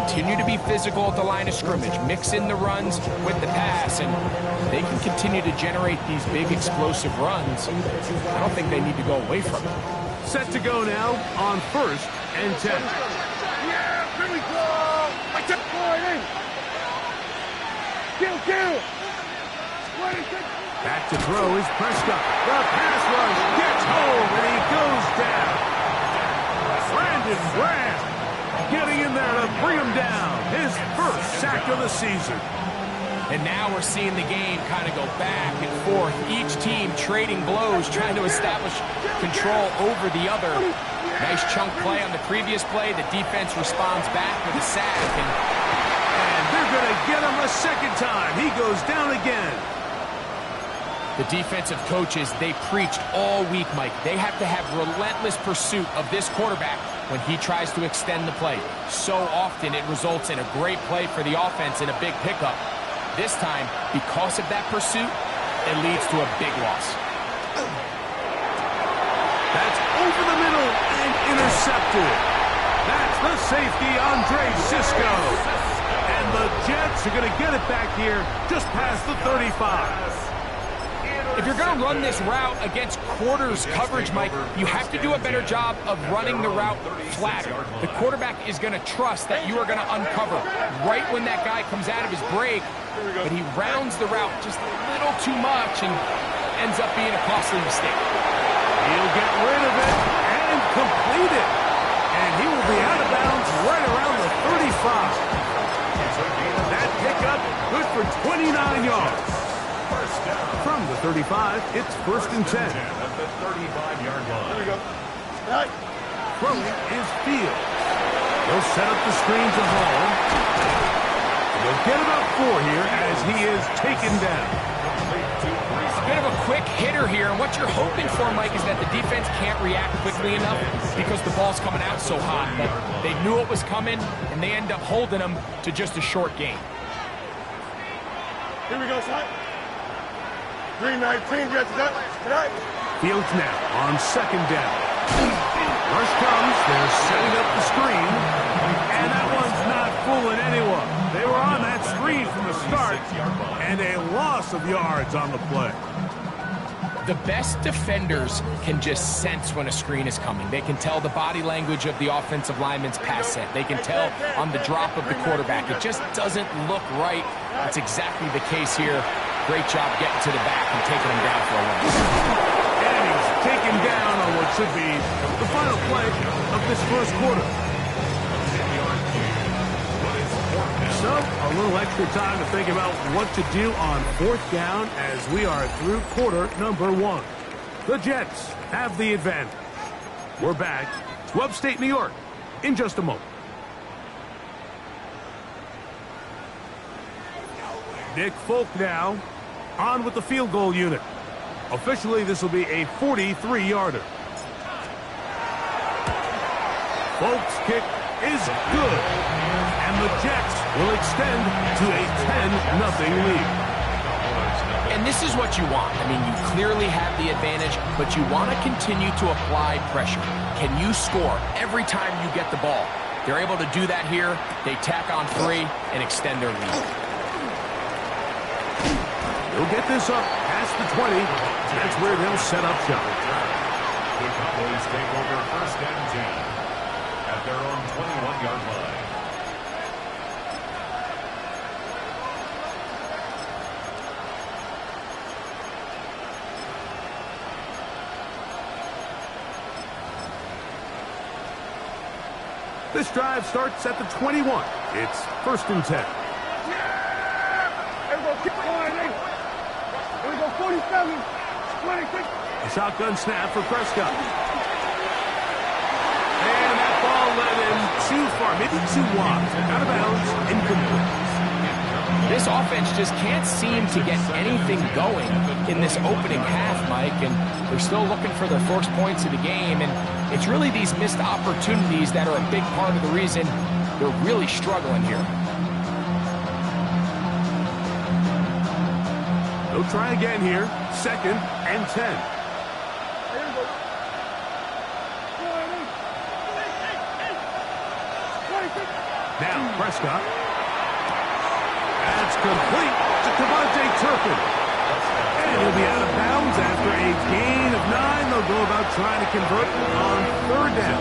continue to be physical at the line of scrimmage, mix in the runs with the pass, and they can continue to generate these big explosive runs. I don't think they need to go away from it. Set to go now on 1st and 10. Yeah, here we go. Kill. Back to throw is Prescott. The pass rush gets home, and he goes down. Brandon Graham getting in there to bring him down. His first sack of the season. And now we're seeing the game kind of go back and forth. Each team trading blows, trying to establish control over the other. Nice chunk play on the previous play. The defense responds back with a sack. And they're going to get him a second time. He goes down again. The defensive coaches, they preached all week, Mike. They have to have relentless pursuit of this quarterback when he tries to extend the play. So often it results in a great play for the offense and a big pickup. This time, because of that pursuit, it leads to a big loss. That's over the middle and intercepted. That's the safety, Andre Cisco. And the Jets are going to get it back here just past the 35. If you're going to run this route against quarters coverage, Mike, you have to do a better job of running the route flatter. The quarterback is going to trust that you are going to uncover right when that guy comes out of his break, but he rounds the route just a little too much and ends up being a costly mistake. He'll get rid of it and complete it. And he will be out of bounds right around the 35. That pickup good for 29 yards. From the 35, it's 1st and 10. At the 35-yard line. Here we go. Throwing is Field. They'll set up the screen to Hall. They'll get about 4 here as he is taken down. Bit of a quick hitter here, and what you're hoping for, Mike, is that the defense can't react quickly enough because the ball's coming out so hot. But they knew it was coming, and they end up holding them to just a short game. Here we go, son. 319, Jets is up. Tonight. Fields now on 2nd down. Rush comes, they're setting up the screen, and that one's not fooling anyone. They were on that screen from the start, and a loss of yards on the play. The best defenders can just sense when a screen is coming. They can tell the body language of the offensive lineman's pass set. They can tell on the drop of the quarterback. It just doesn't look right. That's exactly the case here. Great job getting to the back and taking him down for a run. And he's taken down on what should be the final play of this first quarter. So, a little extra time to think about what to do on 4th down as we are through quarter number 1. The Jets have the advantage. We're back to upstate New York in just a moment. Nick Folk now on with the field goal unit. Officially, this will be a 43-yarder. Folk's kick is good. And the Jets will extend to a 10-0 lead. And this is what you want. I mean, you clearly have the advantage, but you want to continue to apply pressure. Can you score every time you get the ball? They're able to do that here. They tack on 3 and extend their lead. They'll get this up past the 20. That's where they'll set up shop. The Cowboys take over 1st and 10 at their own 21-yard line. This drive starts at the 21. It's 1st and 10. Everybody keep going, Nate. Here we go, 47, 26. A shotgun snap for Prescott. And that ball led him too far, maybe too wide. Out of bounds, incomplete. This offense just can't seem to get anything going in this opening half, Mike, and they're still looking for their first points of the game, and it's really these missed opportunities that are a big part of the reason they're really struggling here. They'll try again here, 2nd and 10. Now, Prescott. That's complete to Devontae Turpin. And he'll be out of bounds after a gain of 9. They'll go about trying to convert on 3rd down.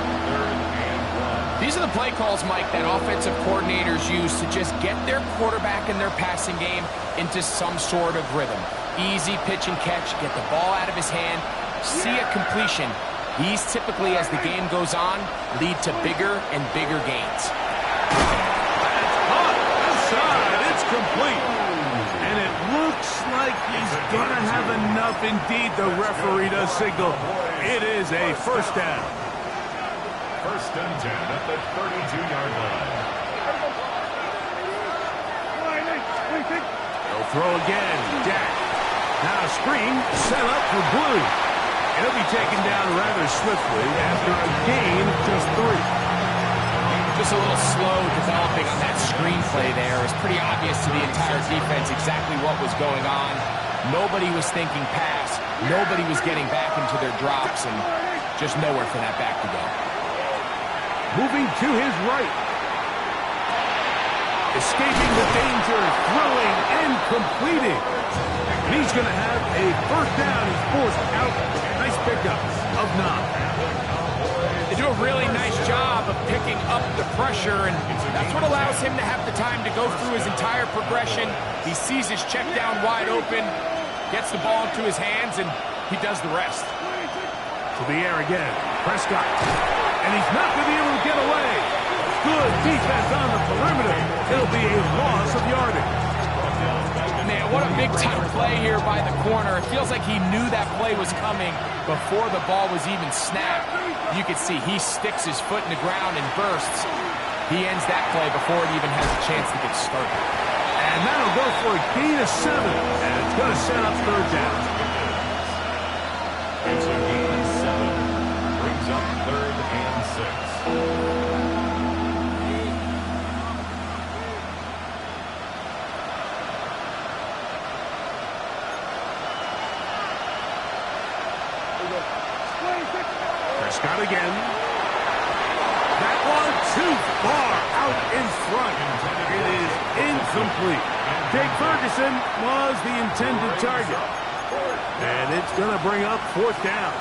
These are the play calls, Mike, that offensive coordinators use to just get their quarterback and their passing game into some sort of rhythm. Easy pitch and catch, get the ball out of his hand, see a completion. These typically, as the game goes on, lead to bigger and bigger gains. That's caught inside. It's complete. And it looks like he's going to have enough. Indeed, the referee does signal. It is a 1st down. 1st and 10 at the 32-yard line. They'll throw again. Dak. Now a screen set up for Blue. He'll be taken down rather swiftly after a gain of just 3. Just a little slow developing on that screenplay there. It was pretty obvious to the entire defense exactly what was going on. Nobody was thinking pass. Nobody was getting back into their drops, and just nowhere for that back to go. Moving to his right. Escaping the danger, throwing and completing. And he's going to have a 1st down. He's forced out. Nice pickup of 9. They do a really nice job of picking up the pressure, and that's what allows him to have the time to go through his entire progression. He sees his check down wide open, gets the ball into his hands, and he does the rest. To the air again. Prescott. And he's not going to be able to get away. Good defense on the perimeter. It'll be a loss of yardage. Man, what a big-time play here by the corner. It feels like he knew that play was coming before the ball was even snapped. You can see he sticks his foot in the ground and bursts. He ends that play before it even has a chance to get started. And that'll go for a gain of 7. And it's going to set up 3rd down. It's a gain of 7. Brings up 3rd and 6. Prescott again. That one too far out in front. It is incomplete. Jake Ferguson was the intended target. And it's going to bring up 4th down.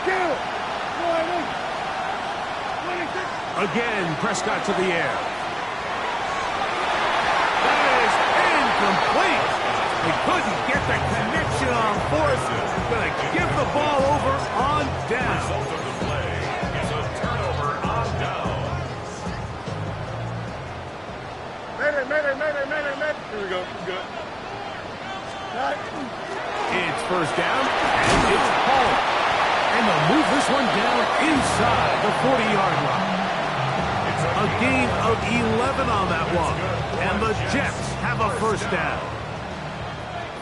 Kill. Again, Prescott to the air. That is incomplete. They couldn't get the connection on 4th. Going to give the ball over on down. Result of the play is a turnover on down. Here we go. Good. It's 1st down, and it's Paul. And they'll move this one down inside the 40-yard line. A gain of 11 on that one. And the Jets have a 1st down.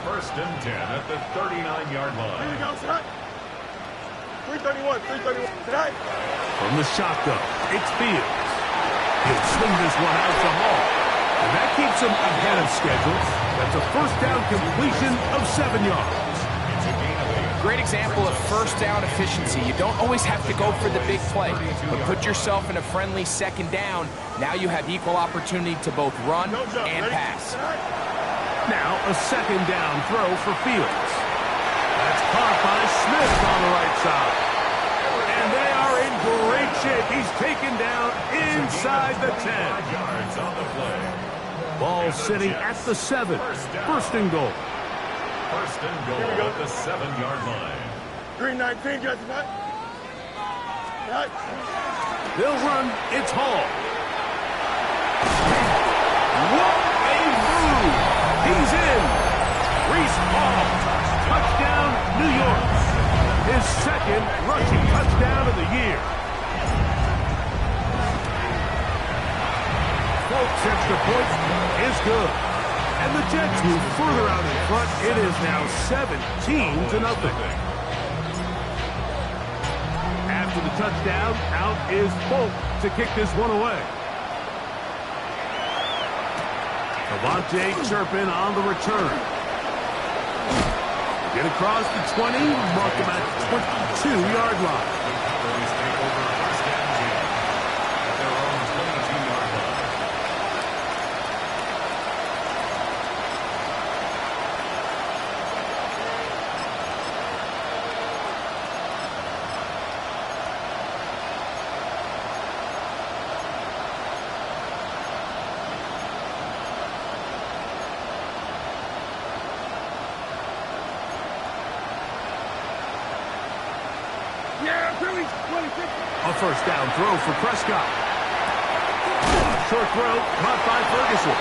1st and 10 at the 39-yard line. Here we go, son. 331. From the shotgun, it's Fields. He'll swing this one out to Hall. And that keeps him ahead of schedule. That's a 1st down completion of 7 yards. Great example of 1st down efficiency. You don't always have to go for the big play, but put yourself in a friendly 2nd down. Now you have equal opportunity to both run and pass. Now a 2nd down throw for Fields. That's caught by Smith on the right side. And they are in great shape. He's taken down inside the 10. Yards on the play. Ball sitting at the 7. 1st and goal. 1st and goal at the 7-yard line. 319, just what? They'll run. It's Hall. What a move! He's in. Breece Hall. Touchdown, New York. His 2nd rushing touchdown of the year. Folks, extra point is good. And the Jets move further out in front. It is now 17-0. After the touchdown, out is Folk to kick this one away. Devontae Turpin on the return. Get across the 20, mark him at 22-yard line. Cowboys take over first and 10 at their own 22-yard line. Yeah, Billy, 26. A first down throw for Prescott. Short throw caught by Ferguson.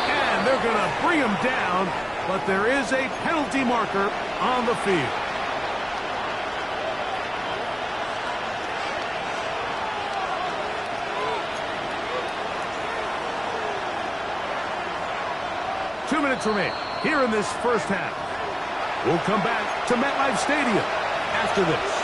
And they're going to bring him down, but there is a penalty marker on the field. Two minutes remain here in this first half. We'll come back to MetLife Stadium after this.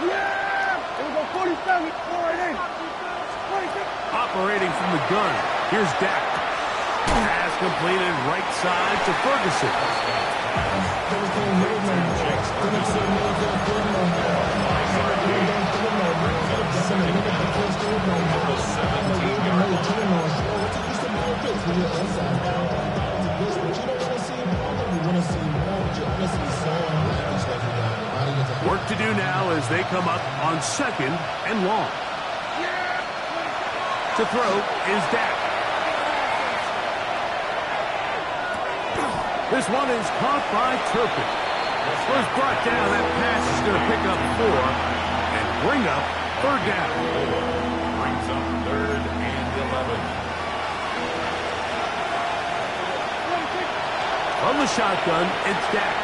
Yeah! Here we go, 47. Forward in. 26. Operating from the gun, here's Dak. Pass completed right side to Ferguson. Work to do now as they come up on second and long. To throw is Dak. This one is caught by Turpin. First brought down, that pass is going to pick up 4 and bring up third down. Brings up third and 11. From the shotgun, it's Dak.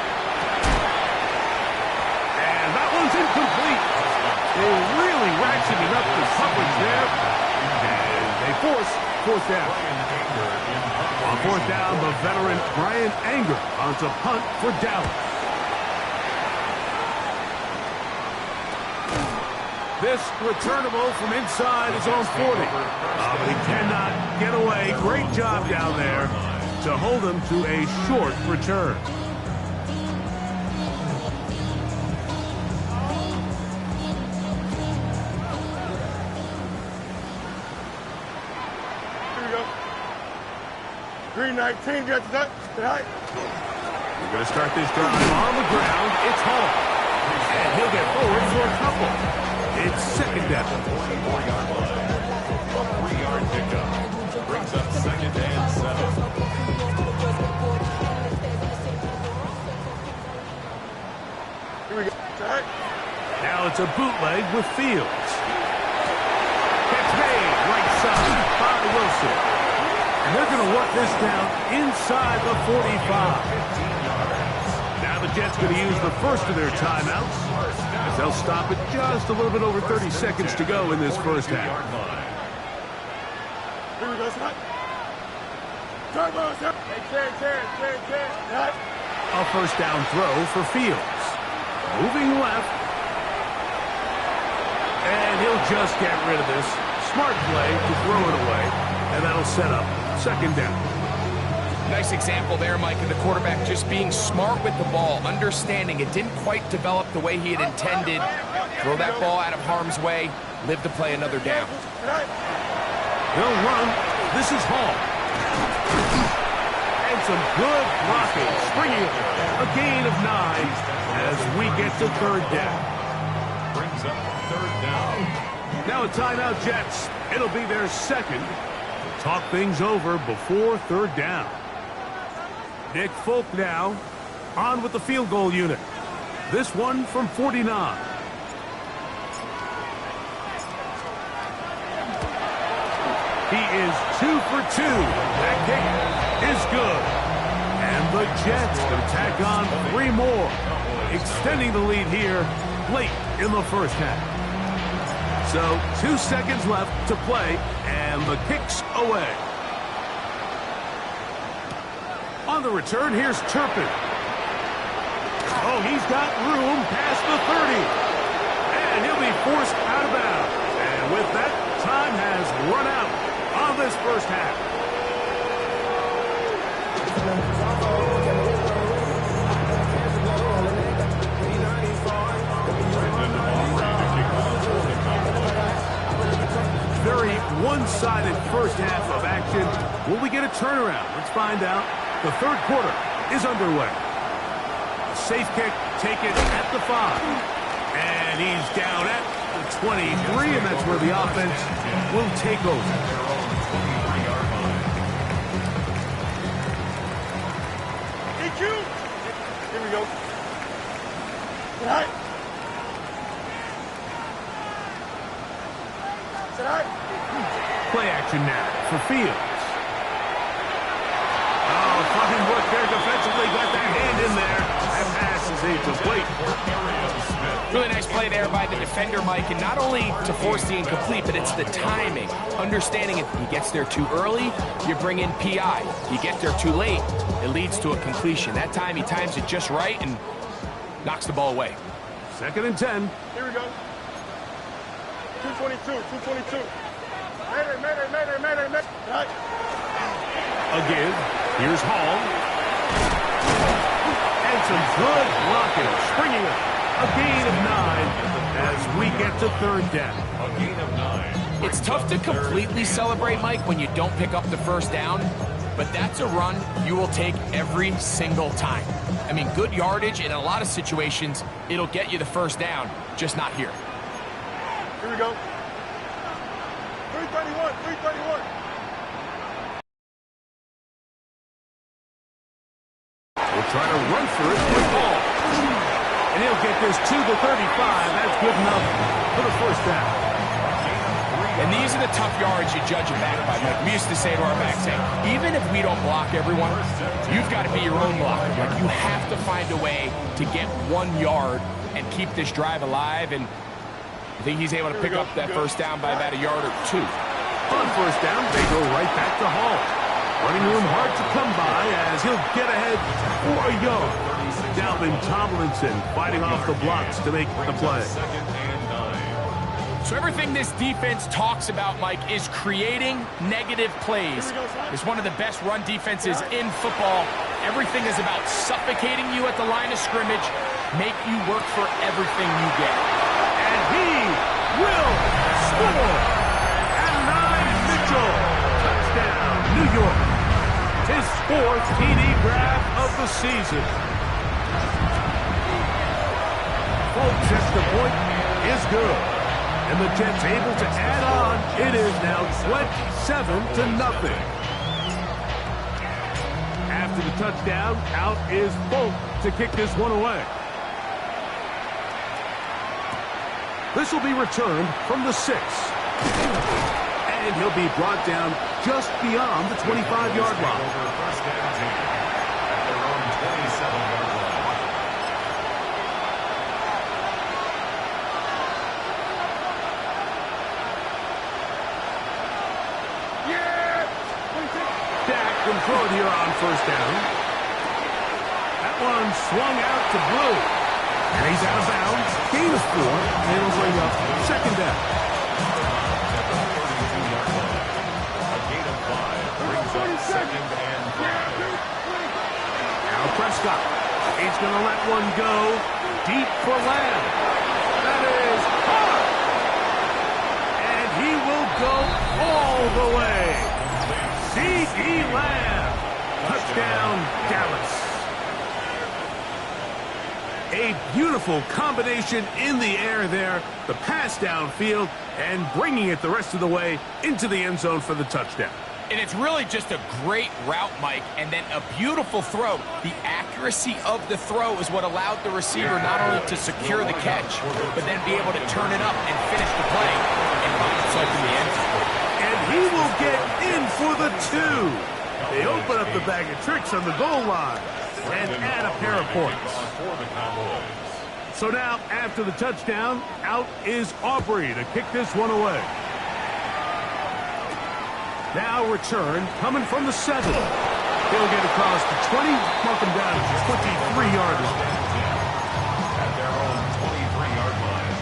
And that one's incomplete. They really ratcheted up the coverage there. And they force fourth down. On fourth down, the veteran Brian Anger onto punt for Dallas. This returnable from inside his own 40. But he cannot get away. Great job down there to hold him to a short return. Here we go. Green 19, get that. Tonight. We're going to start this drive on the ground. It's Hall. And he'll get forward for a couple. It's second down. 24-yard line. A 3-yard pickup. Brings up second and 7. Here we go. Tonight. Now it's a bootleg with Fields. Catch made right side by Wilson. And they're going to work this down inside the 45. Now the Jets going to use the first of their timeouts as they'll stop it just a little bit over 30 seconds to go in this first half. Here we go, tonight. Turbos, A first down throw for Fields. Moving left. And he'll just get rid of this. Smart play to throw it away. And that'll set up second down. Nice example there, Mike, of the quarterback just being smart with the ball, understanding it didn't quite develop the way he had intended. Throw that ball out of harm's way, live to play another down. They'll run. This is Hall. And some good blocking. Springing a gain of 9 as we get to third down. Brings up third down. Now a timeout, Jets. It'll be their second. Talk things over before third down. Nick Folk now on with the field goal unit. This one from 49. He is 2 for 2. That kick is good. And the Jets going to tack on 3 more, extending the lead here late in the first half. So 2 seconds left to play, and the kick's away. On the return, here's Turpin. Oh, he's got room past the 30. And he'll be forced out of bounds. And with that, time has run out on this first half. Very one-sided first half of action. Will we get a turnaround? Let's find out. The third quarter is underway. Safe kick taken at the 5. And he's down at the 23, and that's where the offense will take over. DQ! Here we go. Sit high. Sit high. Play action now for Fields. Oh, fine work there defensively. Got that hand in there. That pass is incomplete. Really nice play there by the defender, Mike, and not only to force the incomplete, but it's the timing. Understanding if he gets there too early, you bring in PI. You get there too late, it leads to a completion. That time he times it just right and knocks the ball away. 2nd and 10. Here we go. 222. Mayday. Right. Again, here's Hall. And some good blocking. Springing up. A gain of 9 as we get to 3rd down. A gain of 9. It's tough to completely celebrate, Mike, when you don't pick up the first down, but that's a run you will take every single time. I mean, good yardage in a lot of situations, it'll get you the first down, just not here. Here we go. 331. We'll try to run for it with Hall. And he'll get this to the 35. That's good enough for the first down. And these are the tough yards you judge it back by. Like we used to say to our backs, hey, even if we don't block everyone, you've got to be your own blocker. Like you have to find a way to get 1 yard and keep this drive alive. And I think he's able to pick up that first down by about a yard or 2. On first down, they go right back to Hall. Running room hard to come by as he'll get ahead for a yard. Dalvin Tomlinson fighting off the blocks to make the play. So everything this defense talks about, Mike, is creating negative plays. It's one of the best run defenses in football. Everything is about suffocating you at the line of scrimmage, make you work for everything you get. And he will score. And 9 Mitchell. Touchdown, New York. His 4th TD grab of the season. Full chest to point is good. And the Jets able to add on. It is now 27-0. After the touchdown, out is Folk to kick this one away. This will be returned from the 6. And he'll be brought down just beyond the 25-yard line. First down, at their own 27-yard line. Dak can throw it here on first down. That one swung out to Blue. And he's out of bounds. Gain of 4. And it'll bring up 2nd down. A gain of 5 brings up 2nd and 5. Now Prescott. He's going to let one go. Deep for Lamb. That is hard. And he will go all the way. C.D. Lamb. Touchdown, Dallas. A beautiful combination in the air there. The pass downfield and bringing it the rest of the way into the end zone for the touchdown. And it's really just a great route, Mike, and then a beautiful throw. The accuracy of the throw is what allowed the receiver not only to secure the catch, but then be able to turn it up and finish the play and find himself in the end zone. And he will get in for the 2. They open up the bag of tricks on the goal line and add a pair of points. So now, after the touchdown, out is Aubrey to kick this one away. Now return coming from the 7. He'll get across the 20, mark him down at the 23-yard line. At their own 23-yard line.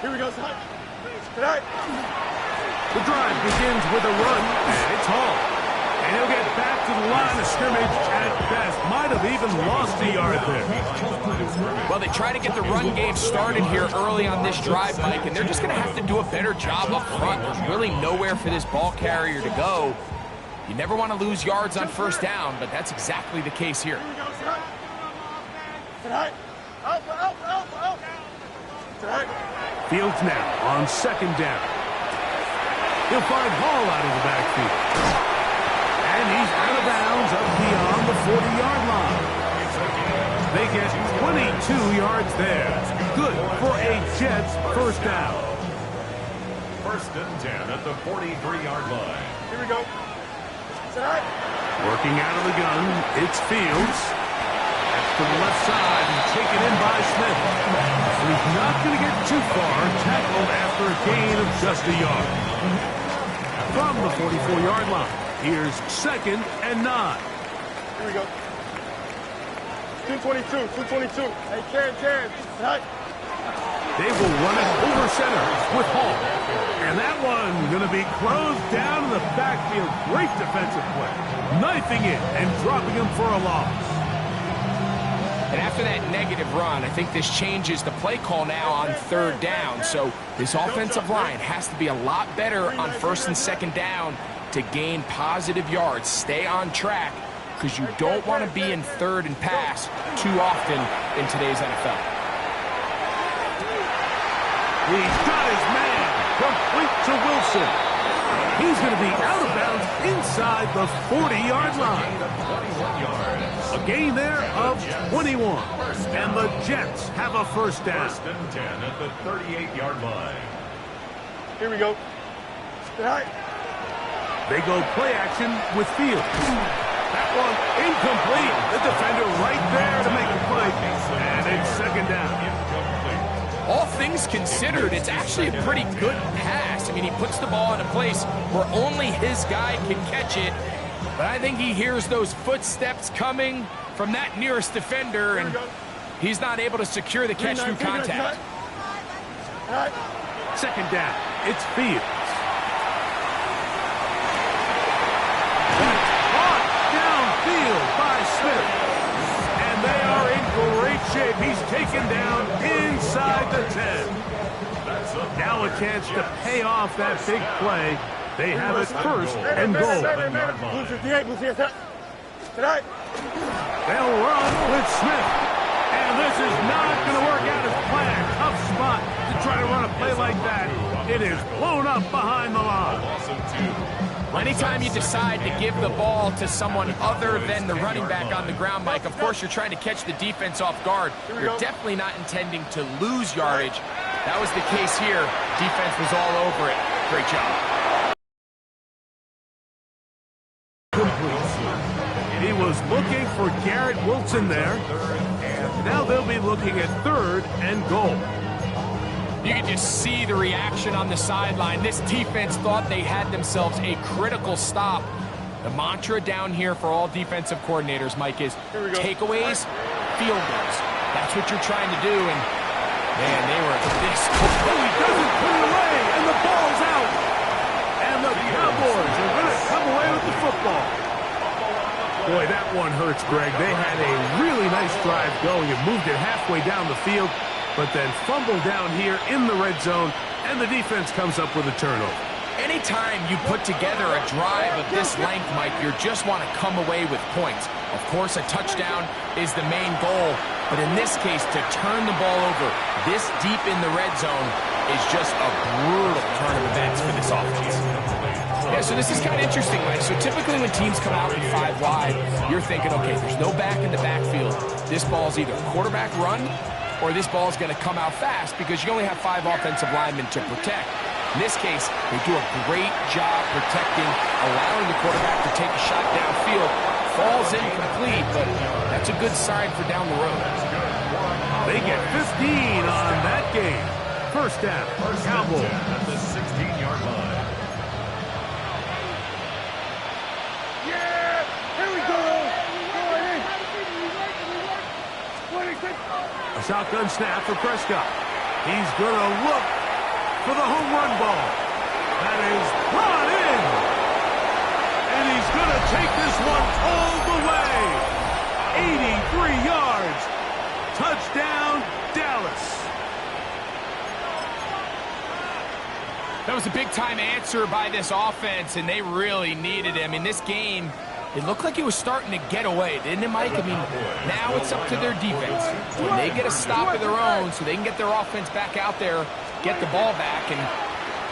Here we go, son. Tonight. The drive begins with a run, and it's Hall. And he'll get back to the line of scrimmage at best. Might have even lost a yard there. Well, they try to get the run game started here early on this drive, Mike, and they're just going to have to do a better job up front. There's really nowhere for this ball carrier to go. You never want to lose yards on first down, but that's exactly the case here. Here we go, son. Tonight. Out. Tonight. Fields now on second down. He'll find Hall out of the backfield. And he's out of bounds up beyond the 40-yard line. They get 22 yards there. Good for a Jets first down. First and 10 at the 43-yard line. Here we go. Tonight. Working out of the gun, it's Fields. That's to the left side and taken in by Smith. He's not going to get too far, tackled after a gain of just a yard. From the 44-yard line, here's second and 9. Here we go. 222. Hey, Karen. Tonight. They will run it over center with Hall. And that one going to be closed down in the backfield. Great defensive play. Knifing it and dropping him for a loss. And after that negative run, I think this changes the play call now on third down. So this offensive line has to be a lot better on first and second down to gain positive yards. Stay on track because you don't want to be in third and pass too often in today's NFL. He's got his man complete to Wilson. He's going to be out of bounds inside the 40-yard line. A gain there of 21. And the Jets have a first down. First and 10 at the 38-yard line. Here we go. Tonight. They go play action with Fields. That one incomplete. The defender right there to make the play. And it's second down. All things considered, it's actually a pretty good pass. I mean, he puts the ball in a place where only his guy can catch it. But I think he hears those footsteps coming from that nearest defender, and he's not able to secure the catch through contact. Second down. It's Fields. Caught downfield by Smith. And they are in great shape. He's taken down inside the 10. Now a chance to pay off that big play. They have it first and goal. Tonight. They'll run with Smith. And this is not going to work out as planned. Tough spot to try to run a play like that. It is blown up behind the line. Anytime you decide to give the ball to someone other than the running back on the ground, Mike, of course you're trying to catch the defense off guard. You're definitely not intending to lose yardage. That was the case here. Defense was all over it. Great job. He was looking for Garrett Wilson there. Now they'll be looking at third and goal. You can just see the reaction on the sideline. This defense thought they had themselves a critical stop. The mantra down here for all defensive coordinators, Mike, is takeaways, field goals. That's what you're trying to do, and man, they were this close. Oh, he doesn't put it away, and the ball's out. And the Cowboys are going to come away with the football. Boy, that one hurts, Greg. They had a really nice drive going and moved it halfway down the field, but then fumbled down here in the red zone, and the defense comes up with a turnover. Anytime you put together a drive of this length, Mike, you just want to come away with points. Of course, a touchdown is the main goal, but in this case, to turn the ball over this deep in the red zone is just a brutal turn of events for this offense. Yeah, so this is kind of interesting, Mike. So typically when teams come out in 5 wide, you're thinking, okay, there's no back in the backfield. This ball's either quarterback run or this ball's going to come out fast because you only have 5 offensive linemen to protect. In this case, they do a great job protecting, allowing the quarterback to take a shot downfield. Falls incomplete, but that's a good sign for down the road. They get 15 on that game. First down, Cowboys. At the 16-yard line. Yeah! Here we go! Go ahead! A shotgun snap for Prescott. He's going to look for the home run ball. That is brought in. And he's going to take this one all the way. 83 yards. Touchdown, Dallas. That was a big-time answer by this offense, and they really needed him. In this game, it looked like it was starting to get away, didn't it, Mike? I mean, now it's up to their defense. When they get a stop of their own so they can get their offense back out there, get the ball back, and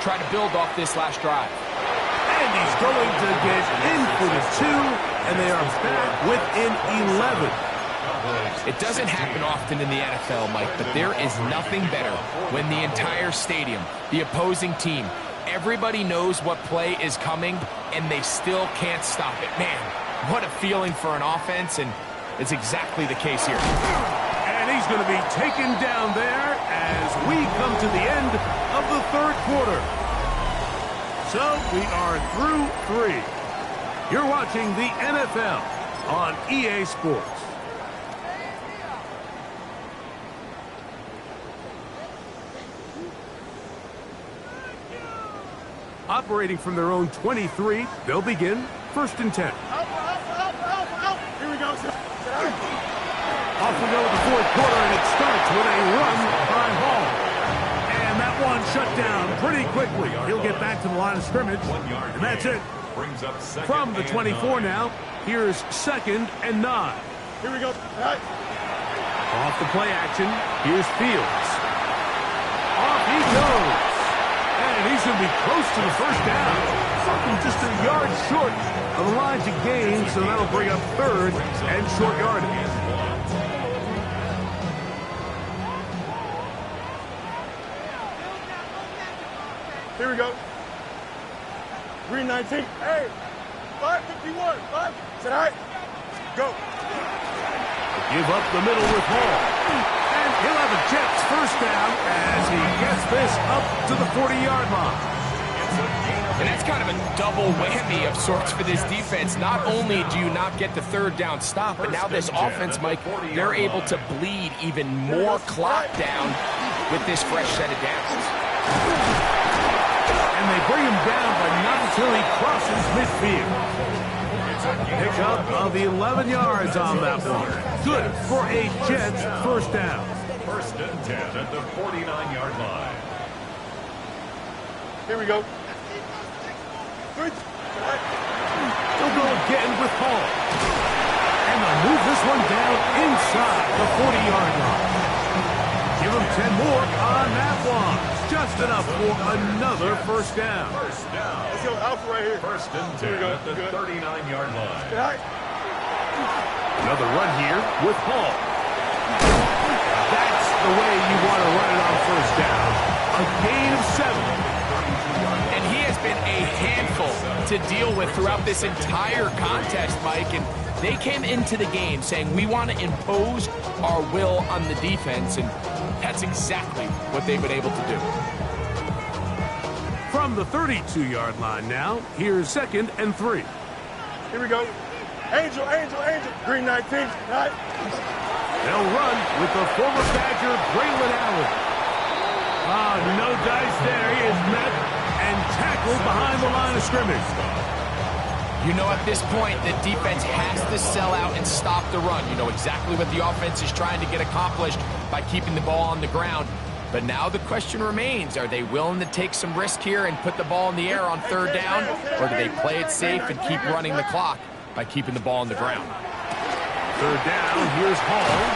try to build off this last drive. And he's going to get in for the 2, and they are back within 11. It doesn't happen often in the NFL, Mike, but there is nothing better when the entire stadium, the opposing team, everybody knows what play is coming, and they still can't stop it. Man, what a feeling for an offense, and it's exactly the case here. And he's going to be taken down there as we come to the end of the third quarter. So we are through 3. You're watching the NFL on EA Sports. Operating from their own 23, they'll begin first and 10. Here we go, sir. Off we go with the fourth quarter, and it starts with a run by Hall. And that one shut down pretty quickly. He'll get back to the line of scrimmage, and that's it. From the 24 now, here's second and 9. Here we go. Right. Off the play action, here's Fields. Off he goes. And he's going to be close to the first down. Something just a yard short of the line to gain, so that'll bring up third and short yardage. Here we go. Green 19. Hey, 551. 5. Is that all right? Go. Give up the middle with Hall. And he'll have a Jets first down as he gets this up to the 40-yard line. And that's kind of a double whammy of sorts for this defense. Not only do you not get the third down stop, but now this offense, Mike, they're able to bleed even more clock down with this fresh set of downs. And they bring him down, but not until he crosses midfield. Pick up of 11 yards on that one. Good for a Jets first down. First and 10 at the 49-yard line. Here we go. Good. They'll go again with Hall. And they'll move this one down inside the 40-yard line. Give them 10 more on that one. Just enough for another first down. First down. Let's go Alpha right here. First and 10 at the 39-yard line. All right. Another run here with Hall. That's the way you want to run it on first down. A gain of 7. And he has been a handful to deal with throughout this entire contest, Mike. And they came into the game saying, we want to impose our will on the defense. And that's exactly what they've been able to do. From the 32-yard line now, here's second and 3. Here we go. Angel. Green 19. Right. They'll run with the former Badger, Braylon Allen. No dice there. He is met and tackled behind the line of scrimmage. You know, at this point, the defense has to sell out and stop the run. You know exactly what the offense is trying to get accomplished by keeping the ball on the ground. But now the question remains, are they willing to take some risk here and put the ball in the air on third down? Or do they play it safe and keep running the clock by keeping the ball on the ground? Third down, here's Hall.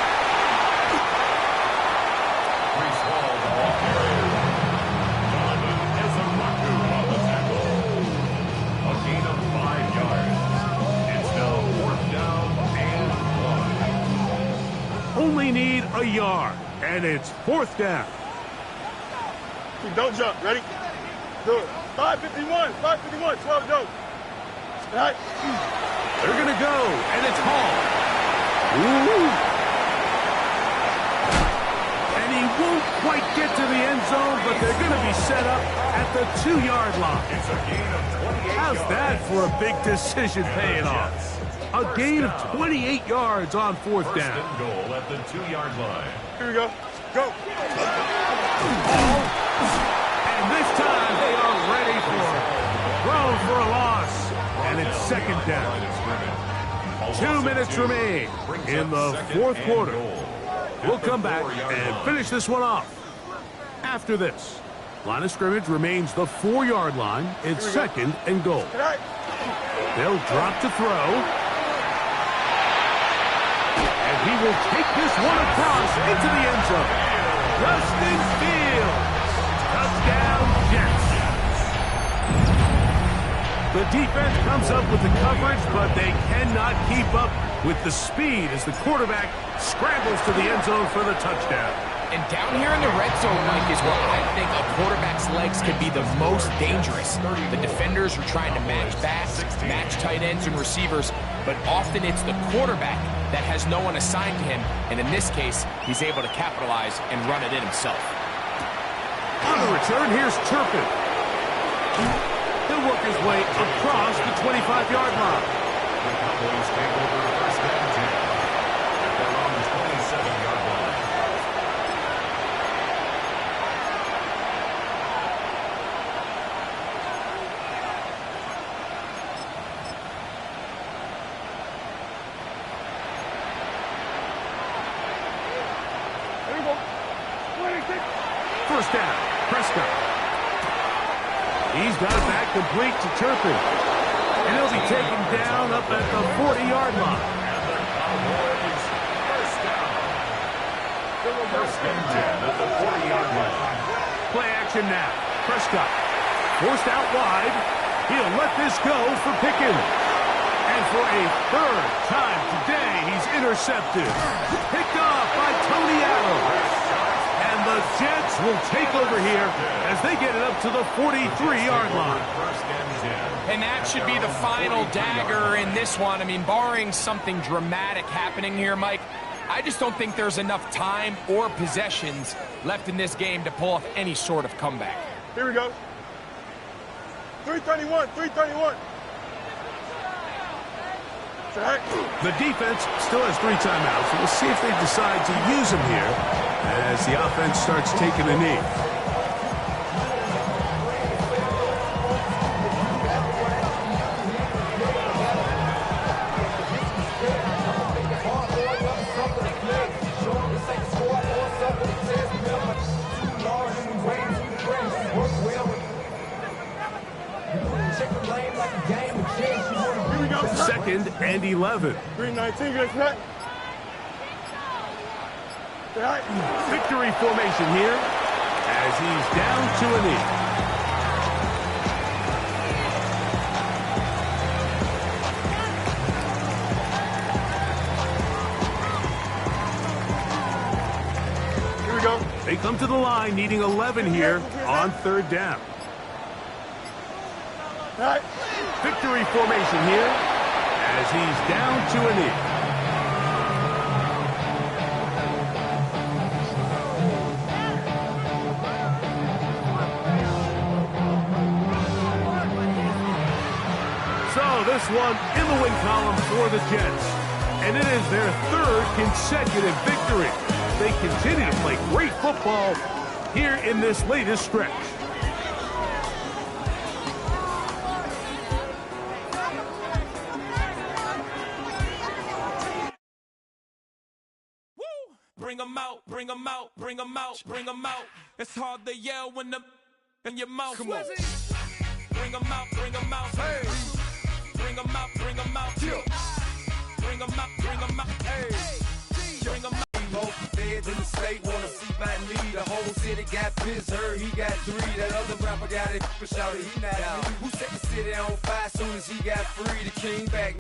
Brees Hall, the ball carrier. Donovan Ezemaku on the tackle. A gain of 5 yards. It's now fourth down and 1. Only need a yard, and it's fourth down. Don't jump. Ready? Good. 551, 551, 12 go. All right. They're going to go, and it's Hall. Ooh. And he won't quite get to the end zone, but they're going to be set up at the 2-yard line. It's a gain of 28 How's yards. that for a big decision paying off? A gain of 28 yards on 4th First down. and goal at the 2-yard line. Here we go. Go. And this time they are ready for it. Thrown for a loss. And it's 2nd down. 2 minutes remain in the 4th quarter. We'll come back and finish this one off. After this, line of scrimmage remains the 4-yard line. It's 2nd and goal. All right. They'll drop to throw. And he will take this one across into the end zone. Justin Fields. Touchdown, Jets. The defense comes up with the coverage, but they cannot keep up with the speed as the quarterback scrambles to the end zone for the touchdown. And down here in the red zone, Mike, is where I think a quarterback's legs could be the most dangerous. The defenders are trying to match backs, match tight ends and receivers, but often it's the quarterback that has no one assigned to him, and in this case, he's able to capitalize and run it in himself. On the return, here's Turpin. He'll work his way across the 25-yard line. The Cowboys take over first and 10 at their own 27-yard line. Here we go. 26. First down, Prescott. He's got it back complete to Turpin. And he'll be taken down up at the 40-yard line. And the Cowboys first down. First and 10 at the 40-yard line. Play action now. Prescott forced out wide. He'll let this go for Pickens. And for a 3rd time today, he's intercepted. Picked off by Tony Adams. And the Jets will take over here as they get it up to the 43-yard line. First and 10. And that should be the final dagger in this one. I mean, barring something dramatic happening here, Mike, I just don't think there's enough time or possessions left in this game to pull off any sort of comeback. Here we go. 331, 331. All right. The defense still has 3 timeouts, so we'll see if they decide to use them here as the offense starts taking a knee. Here we go. 2nd and 11. 319, good snap. All right. Victory formation here as he's down to a knee. Here we go. They come to the line needing 11 here on 3rd down. All right. Victory formation here as he's down to a knee. So this one in the win column for the Jets. And it is their 3rd consecutive victory. They continue to play great football here in this latest stretch. Bring 'em out, bring 'em out, bring 'em out, bring 'em out. It's hard to yell when the in your mouth. Come on. Bring 'em out, bring 'em out. Hey. Bring 'em out, bring 'em out. Bring 'em out, bring 'em out. Hey. Bring 'em out. Both feds in the state wanna see my lead. The whole city got pissed, heard he got 3. That other rapper got it, but shouted he not out. Who set the city on fire soon as he got free? The king back.